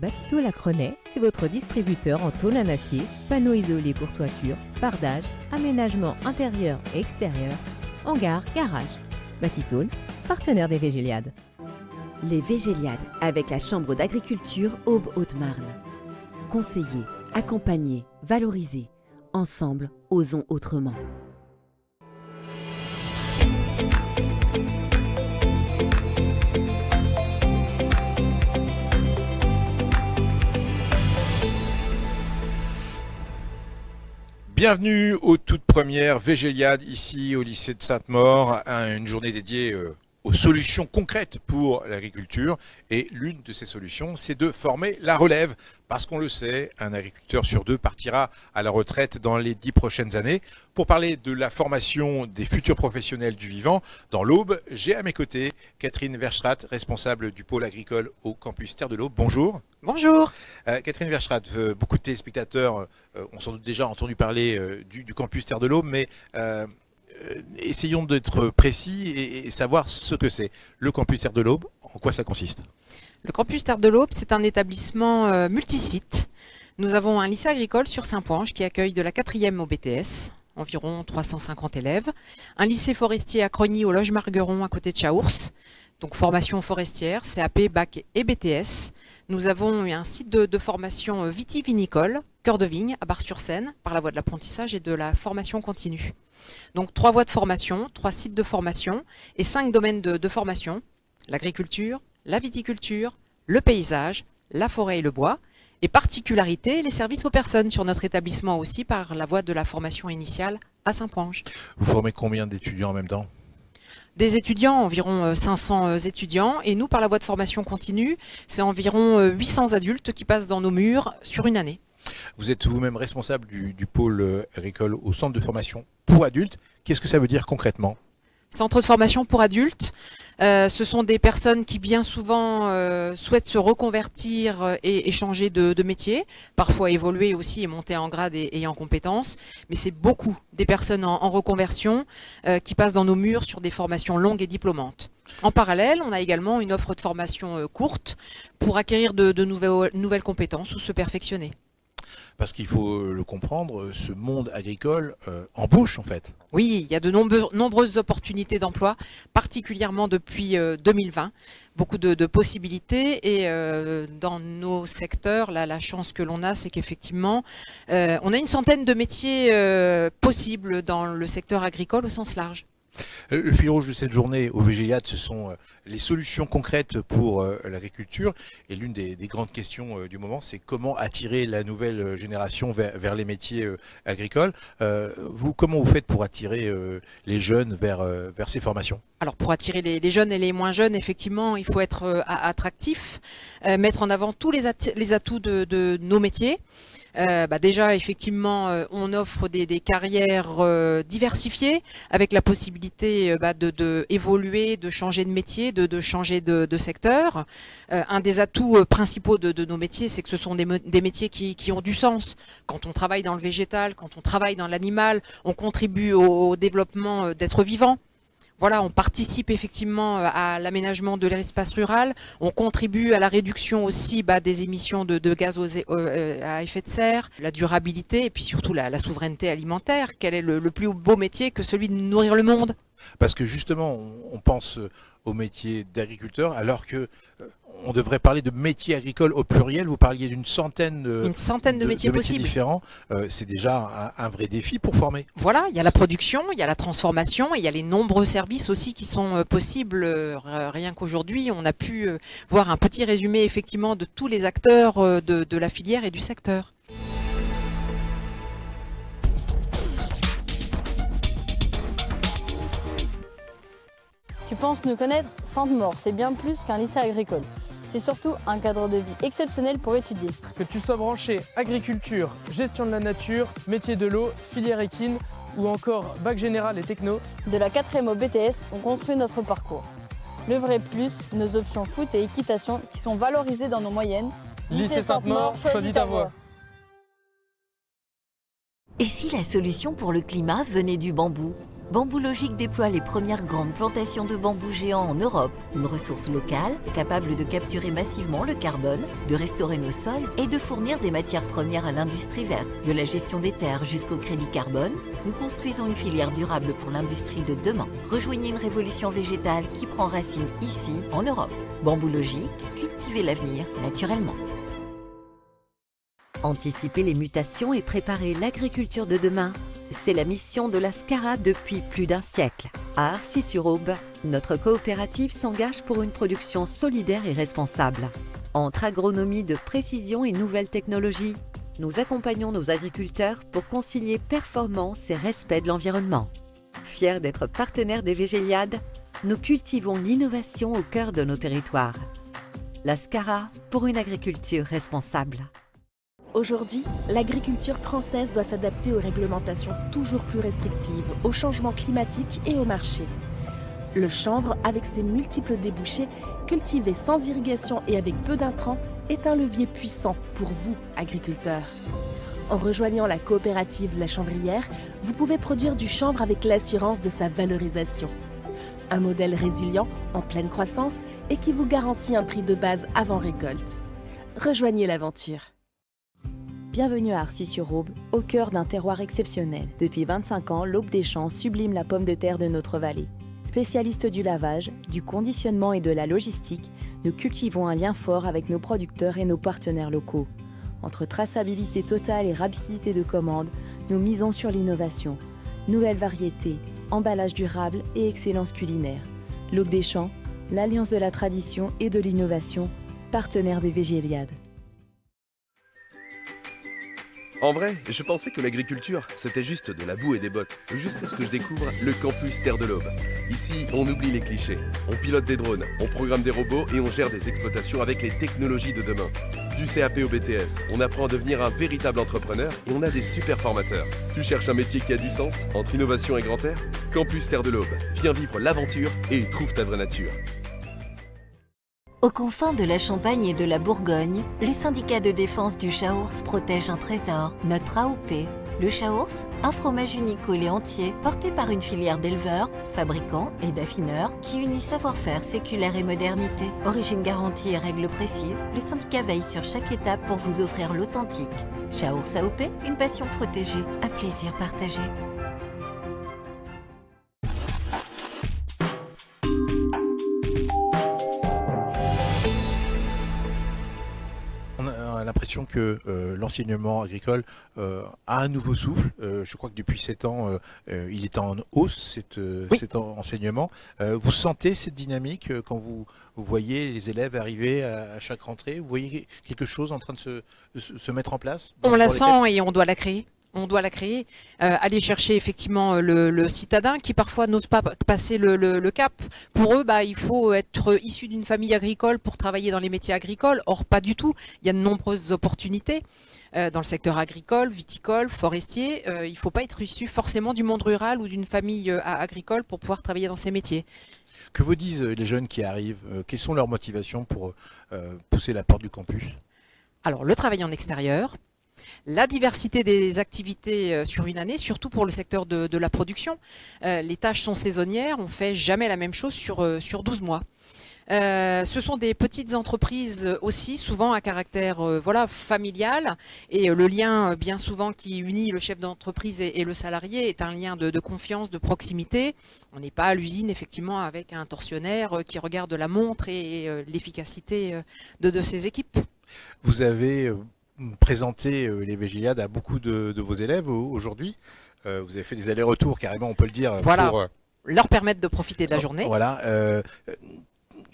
Batito Lacrenay, c'est votre distributeur en tôle en acier, panneaux isolés pour toiture, bardage, aménagement intérieur et extérieur, hangar, garage. Batitôle, partenaire des Végéliades. Les Végéliades avec la Chambre d'agriculture Aube-Haute-Marne. Conseiller, accompagner, valoriser. Ensemble, osons autrement. Bienvenue aux toutes premières Végéliades ici au lycée de Sainte-Maure, une journée dédiée aux solutions concrètes pour l'agriculture. Et l'une de ces solutions, c'est de former la relève. Parce qu'on le sait, un agriculteur sur deux partira à la retraite dans les 10 prochaines années. Pour parler de la formation des futurs professionnels du vivant, dans l'Aube, j'ai à mes côtés Catherine Verstraete, responsable du pôle agricole au campus Terre de l'Aube. Bonjour. Bonjour. Catherine Verstraete, beaucoup de téléspectateurs ont sans doute déjà entendu parler du campus Terre de l'Aube, mais essayons d'être précis et savoir ce que c'est. Le campus Terre de l'Aube, en quoi ça consiste ? Le campus Terre de l'Aube, c'est un établissement multisite. Nous avons un lycée agricole sur Saint-Poinge qui accueille de la 4e au BTS, environ 350 élèves. Un lycée forestier à Crogny au Loge Margueron à côté de Chaours, donc formation forestière, CAP, bac et BTS. Nous avons un site de formation vitivinicole, Cœur de Vigne à Bar-sur-Seine, par la voie de l'apprentissage et de la formation continue. Donc 3 voies de formation, 3 sites de formation et 5 domaines de formation, l'agriculture, la viticulture, le paysage, la forêt et le bois, et particularité, les services aux personnes sur notre établissement aussi par la voie de la formation initiale à Saint-Poinge. Vous formez combien d'étudiants en même temps ? Des étudiants, environ 500 étudiants, et nous par la voie de formation continue, c'est environ 800 adultes qui passent dans nos murs sur une année. Vous êtes vous-même responsable du pôle agricole au centre de formation pour adultes. Qu'est-ce que ça veut dire concrètement ? Centre de formation pour adultes, ce sont des personnes qui bien souvent souhaitent se reconvertir et changer de métier, parfois évoluer aussi et monter en grade et en compétences, mais c'est beaucoup des personnes en reconversion qui passent dans nos murs sur des formations longues et diplômantes. En parallèle, on a également une offre de formation courte pour acquérir de nouvelles compétences ou se perfectionner. Parce qu'il faut le comprendre, ce monde agricole embauche en fait. Oui, il y a de nombreuses opportunités d'emploi, particulièrement depuis 2020. Beaucoup de possibilités et dans nos secteurs, là, la chance que l'on a, c'est qu'effectivement, on a une centaine de métiers possibles dans le secteur agricole au sens large. Le fil rouge de cette journée au Végéliades, ce sont les solutions concrètes pour l'agriculture. Et l'une des grandes questions du moment, c'est comment attirer la nouvelle génération vers les métiers agricoles. Comment vous faites pour attirer les jeunes vers ces formations ? Alors pour attirer les jeunes et les moins jeunes, effectivement, il faut être attractif, mettre en avant tous les atouts de nos métiers. Déjà, effectivement, on offre des carrières diversifiées avec la possibilité de évoluer, de changer de métier, de changer de secteur. Un des atouts principaux de nos métiers, c'est que ce sont des métiers qui ont du sens. Quand on travaille dans le végétal, quand on travaille dans l'animal, on contribue au développement d'êtres vivants. Voilà, on participe effectivement à l'aménagement de l'espace rural, on contribue à la réduction aussi des émissions de gaz à effet de serre, la durabilité et puis surtout la souveraineté alimentaire. Quel est le plus beau métier que celui de nourrir le monde ? Parce que justement, on pense au métier d'agriculteur alors que on devrait parler de métiers agricoles au pluriel. Vous parliez d'une centaine de métiers possibles. Différents. C'est déjà un vrai défi pour former. Voilà, il y a la production, il y a la transformation et il y a les nombreux services aussi qui sont possibles. Rien qu'aujourd'hui, on a pu voir un petit résumé effectivement de tous les acteurs de la filière et du secteur. Tu penses nous connaître ? Sainte-Maure, c'est bien plus qu'un lycée agricole. C'est surtout un cadre de vie exceptionnel pour étudier. Que tu sois branché agriculture, gestion de la nature, métier de l'eau, filière équine ou encore bac général et techno. De la 4e au BTS, on construit notre parcours. Le vrai plus, nos options foot et équitation qui sont valorisées dans nos moyennes. Lycée Sainte-Maure, choisis ta voie. Et si la solution pour le climat venait du bambou ? Bambou Logique déploie les premières grandes plantations de bambou géant en Europe, une ressource locale capable de capturer massivement le carbone, de restaurer nos sols et de fournir des matières premières à l'industrie verte. De la gestion des terres jusqu'au crédit carbone, nous construisons une filière durable pour l'industrie de demain. Rejoignez une révolution végétale qui prend racine ici, en Europe. Bambou Logique, cultivez l'avenir naturellement. Anticiper les mutations et préparer l'agriculture de demain, c'est la mission de la SCARA depuis plus d'un siècle. À Arcis-sur-Aube, notre coopérative s'engage pour une production solidaire et responsable. Entre agronomie de précision et nouvelles technologies, nous accompagnons nos agriculteurs pour concilier performance et respect de l'environnement. Fiers d'être partenaires des Végéliades, nous cultivons l'innovation au cœur de nos territoires. La SCARA pour une agriculture responsable. Aujourd'hui, l'agriculture française doit s'adapter aux réglementations toujours plus restrictives, aux changements climatiques et au marché. Le chanvre, avec ses multiples débouchés, cultivé sans irrigation et avec peu d'intrants, est un levier puissant pour vous, agriculteurs. En rejoignant la coopérative La Chanvrière, vous pouvez produire du chanvre avec l'assurance de sa valorisation. Un modèle résilient, en pleine croissance et qui vous garantit un prix de base avant récolte. Rejoignez l'aventure. Bienvenue à Arcis-sur-Aube, au cœur d'un terroir exceptionnel. Depuis 25 ans, l'Aube des Champs sublime la pomme de terre de notre vallée. Spécialistes du lavage, du conditionnement et de la logistique, nous cultivons un lien fort avec nos producteurs et nos partenaires locaux. Entre traçabilité totale et rapidité de commande, nous misons sur l'innovation. Nouvelles variétés, emballage durable et excellence culinaire. L'Aube des Champs, l'alliance de la tradition et de l'innovation, partenaire des Végéliades. En vrai, je pensais que l'agriculture, c'était juste de la boue et des bottes, jusqu'à ce que je découvre le campus Terre de l'Aube. Ici, on oublie les clichés. On pilote des drones, on programme des robots et on gère des exploitations avec les technologies de demain. Du CAP au BTS, on apprend à devenir un véritable entrepreneur et on a des super formateurs. Tu cherches un métier qui a du sens, entre innovation et grand air? Campus Terre de l'Aube, viens vivre l'aventure et trouve ta vraie nature. Aux confins de la Champagne et de la Bourgogne, le syndicat de défense du Chaours protège un trésor, notre AOP. Le Chaours, un fromage unique au lait entier, porté par une filière d'éleveurs, fabricants et d'affineurs qui unit savoir-faire séculaire et modernité. Origine garantie et règles précises, le syndicat veille sur chaque étape pour vous offrir l'authentique. Chaours AOP, une passion protégée, un plaisir partagé. On a l'impression que l'enseignement agricole a un nouveau souffle. Je crois que depuis 7 ans, il est en hausse, cet enseignement. Vous sentez cette dynamique quand vous voyez les élèves arriver à chaque rentrée? Vous voyez quelque chose en train de se mettre en place? On la sent et on doit la créer. On doit la créer, aller chercher effectivement le citadin qui parfois n'ose pas passer le cap. Pour eux, il faut être issu d'une famille agricole pour travailler dans les métiers agricoles. Or, pas du tout. Il y a de nombreuses opportunités dans le secteur agricole, viticole, forestier. Il ne faut pas être issu forcément du monde rural ou d'une famille agricole pour pouvoir travailler dans ces métiers. Que vous disent les jeunes qui arrivent? Quelles sont leurs motivations pour pousser la porte du campus? Alors, le travail en extérieur. La diversité des activités sur une année, surtout pour le secteur de la production. Les tâches sont saisonnières, on ne fait jamais la même chose sur 12 mois. Ce sont des petites entreprises aussi, souvent à caractère familial. Et le lien bien souvent qui unit le chef d'entreprise et le salarié est un lien de confiance, de proximité. On n'est pas à l'usine effectivement avec un tortionnaire qui regarde la montre et l'efficacité de ses équipes. Vous avez présenter les Végéliades à beaucoup de vos élèves aujourd'hui. Vous avez fait des allers-retours, carrément, on peut le dire. Voilà, pour leur permettre de profiter de la journée. Voilà.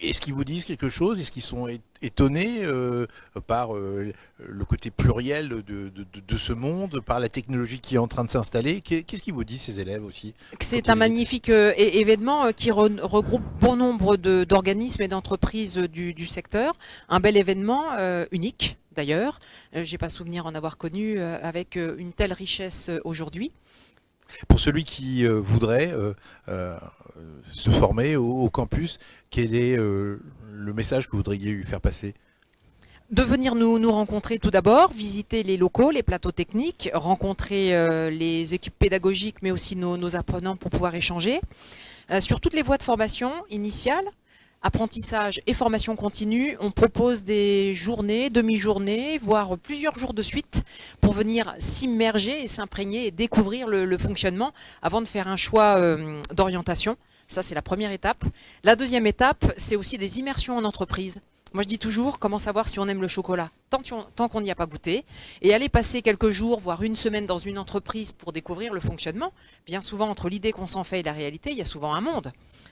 Est-ce qu'ils vous disent quelque chose? Est-ce qu'ils sont étonnés par le côté pluriel de ce monde, par la technologie qui est en train de s'installer? Qu'est-ce qu'ils vous disent, ces élèves aussi? C'est un magnifique événement qui regroupe bon nombre d'organismes et d'entreprises du secteur. Un bel événement unique. D'ailleurs, je n'ai pas souvenir en avoir connu avec une telle richesse aujourd'hui. Pour celui qui voudrait se former au campus, quel est le message que vous voudriez lui faire passer? De venir nous rencontrer tout d'abord, visiter les locaux, les plateaux techniques, rencontrer les équipes pédagogiques, mais aussi nos apprenants pour pouvoir échanger. Sur toutes les voies de formation initiale, apprentissage et formation continue, on propose des journées, demi-journées, voire plusieurs jours de suite pour venir s'immerger et s'imprégner et découvrir le fonctionnement avant de faire un choix d'orientation. Ça, c'est la première étape. La deuxième étape, c'est aussi des immersions en entreprise. Moi, je dis toujours, comment savoir si on aime le chocolat tant qu'on n'y a pas goûté. Et aller passer quelques jours, voire une semaine dans une entreprise pour découvrir le fonctionnement. Bien souvent, entre l'idée qu'on s'en fait et la réalité, il y a souvent un monde.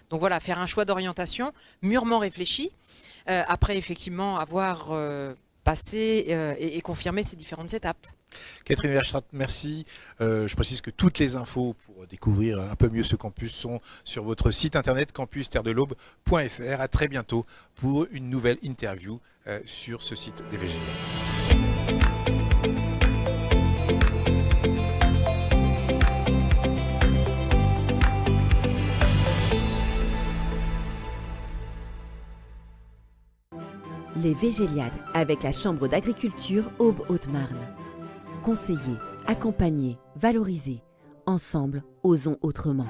Donc voilà, faire un choix d'orientation mûrement réfléchi. Après, effectivement, avoir passé et confirmé ces différentes étapes. Catherine Verstraete, merci. Je précise que toutes les infos pour découvrir un peu mieux ce campus sont sur votre site internet campusterredeLaube.fr. À très bientôt pour une nouvelle interview sur ce site des VGL. Les Végéliades avec la Chambre d'agriculture Aube-Haute-Marne. Conseiller, accompagner, valoriser. Ensemble, osons autrement.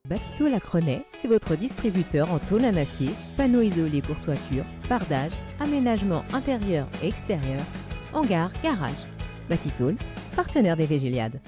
Batito Lacrenay, c'est votre distributeur en tôle en acier, panneaux isolés pour toiture, pardage, aménagement intérieur et extérieur, hangar, garage. Batitôle, partenaire des Végéliades.